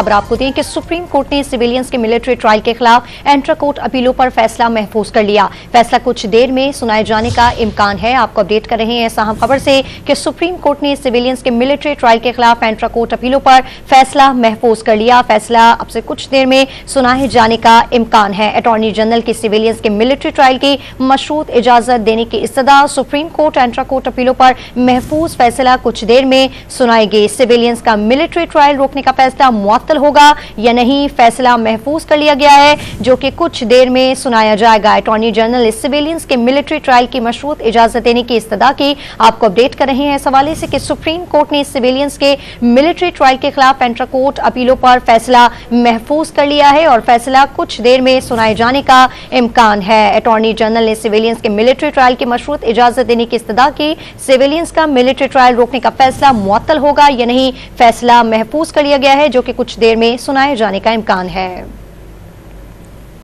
खबर आपको दें कि सुप्रीम कोर्ट ने सिविलियंस के मिलिट्री ट्रायल के खिलाफ इंट्रा कोर्ट अपीलों पर फैसला महफूज कर लिया। फैसला कुछ देर में सुनाए जाने का इम्कान है। आपको अपडेट कर रहे हैं इस अहम खबर से कि सुप्रीम कोर्ट ने सिविलियंस के मिलिट्री ट्रायल के खिलाफ इंट्रा कोर्ट अपीलों पर फैसला महफूज कर लिया। फैसला अब से कुछ देर में सुनाए जाने का इम्कान है। अटॉर्नी जनरल की सिविलियंस के मिलिट्री ट्रायल की मशरूत इजाजत देने की इस्तदा। सुप्रीम कोर्ट इंट्रा कोर्ट अपीलों पर महफूज फैसला कुछ देर में सुनाएगी। सिविलियंस का मिलिट्री ट्रायल रोकने का फैसला मुअत्तल होगा या नहीं, फैसला महफूज कर लिया गया है जो कि कुछ देर में सुनाया जाएगा। अटॉर्नी जनरल इस सिविलियंस के मिलिट्री ट्रायल की मशरूत इजाजत देने की इस्तदा की आपको अपडेट कर रहे हैं इस हवाले से कि सुप्रीम कोर्ट ने सिविलियंस के मिलिट्री ट्रायल के खिलाफ इंट्रा कोर्ट अपीलों पर फैसला महफूज कर लिया है और फैसला कुछ देर में सुनाए जाने का इम्कान है। अटॉर्नी जनरल ने सिविलियंस के मिलिट्री ट्रायल की मशरूत इजाजत देने की इस्तदा की। सिविलियंस का मिलिट्री ट्रायल रोकने का फैसला मुअत्तल होगा या नहीं, फैसला महफूज कर लिया गया है जो कि कुछ देर में सुनाए जाने का इम्कान है।